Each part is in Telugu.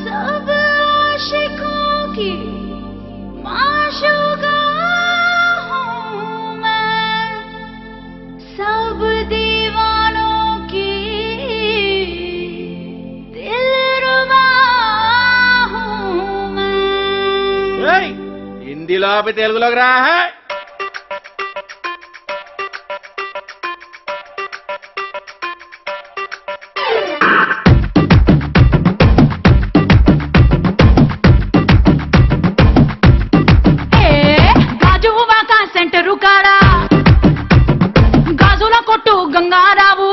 सब आशिकों की माशूका हूँ मैं, सब दीवानों की दिलरुबा हूँ मैं। हिंदीలో ఆపి తెలుగులోకి రా. సెంటరు కాడ గాజుల కొట్టు గంగారావు,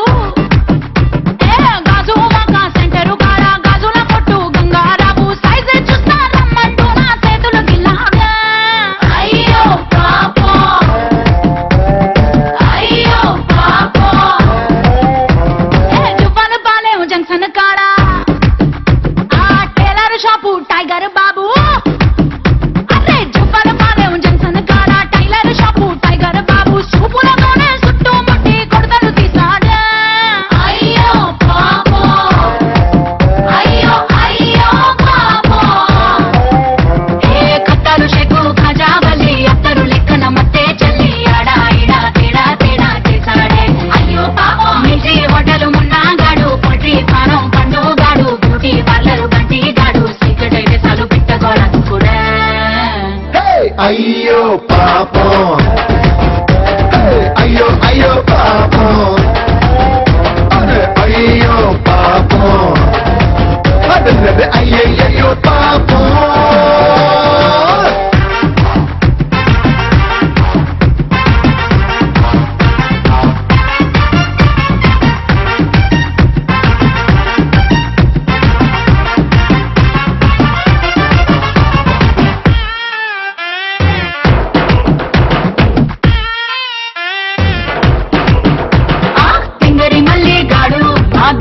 గాజు వాక సెంటరు కాడ గాజుల కొట్టు గంగారావు, సైజు చూస్తా రమ్మంటూ నా చేతులు గిల్లాగా. అయ్యో పాపం, అయ్యో పాపం, జువ్వల పాలెం జంక్షన్ కాడ ఆ టైలర్ షాపు టైగర్ బాబు, అయ్యో పాపం, అయ్యో అయ్యో పాపం, అయ్యో పాపం, అయ్యయ్యో పాపం.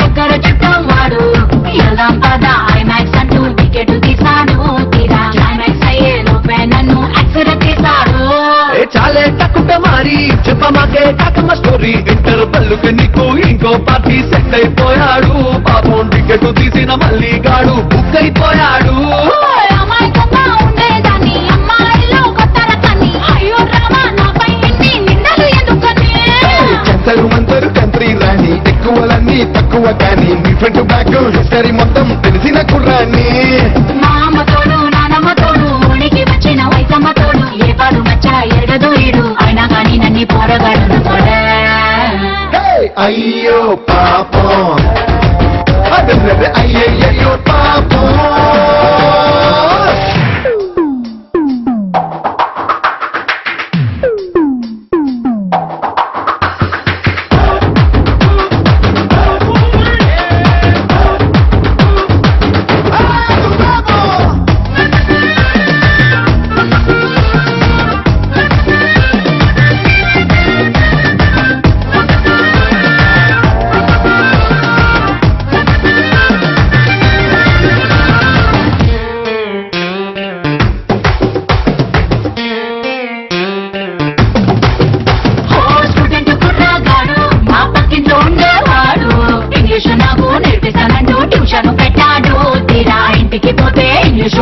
దగ్గర చుట్టవాడు ఎల్దాం పద ఐమాక్స్ అంటూ టికెట్ తీసాడు, తీరా క్లైమాక్స్ అయ్యే లోపే నన్ను యాక్సిడెంట్ తీసాడు. చాలే తక్కువ మారి చెప్పమాకే కాకమ్మ స్టోరీ, ఇంటర్వెల్లుకి నీకు ఇంకో పార్టీ సెట్ అయిపోయాడు, పాపం టికెట్ తీసిన మళ్ళీ గాడు బుక్ అయిపోయాడు. అమాయకంగా ఉండేదాన్ని అమ్మాయిలో కొత్త రకాన్ని, అయ్యో రామా నాపై ఎన్ని నిందలు ఎందుకని. చెంతలు మంతరు కంత్రి రాని, ఎక్కువలన్నీ తక్కువ కానీ, మీ ఫ్రంట్ బ్యాక్ హిస్టరీ మొత్తం తెలిసిన కుర్రాన్ని. మా అమ్మతోడు నానమ్మతోడు ఊరికి వచ్చిన వైసమ్మతోడు, ఏ పాడు మచ్చ ఎరగదు ఈడు, అయినా కానీ నన్ను పోరగాడు తోడే. అయ్యో పాపం, అయ్యయ్యో పాపం.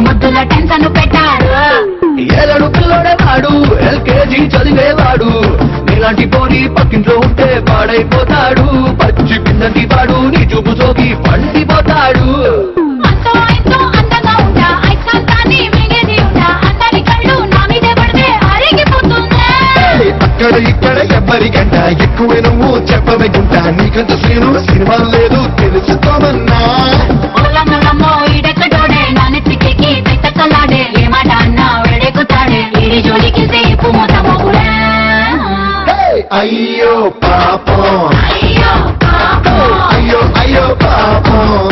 ముద్దుల టెన్షన్ పెట్టాడు. ఏలడు పిల్లడేవాడు, ఎల్కేజీ చదివేవాడు, నీలాంటి పోరి పక్కింట్లో ఉంటే పాడైపోతాడు, పచ్చి కిందటి వాడు నీ చూపు సోకి పండిపోతాడు. అంతో ఎంతో అందంగా ఉంటా, ఐకాంతాన్ని మిగేది ఉంటా, అందరి కళ్ళు నా మీదే పడితే అరిగిపోతుంది. అక్కడ ఇక్కడ ఎవ్వరికంట ఎక్కువ నువ్వు చెప్పవేకుంటా, నీకంత సీను సినిమా లేదు తెలుసుకోమన్నా. ఈడెక్కడోడే నా నెత్తికి తెక్కలాడే, ఏ మాట అన్నా వేడెక్కుతాడే, ఈడి జోలికి సేపు మొత్తమో కూడా. అయ్యో పాపం, అయ్యో పాపం, అయ్యో అయ్యో పాపం.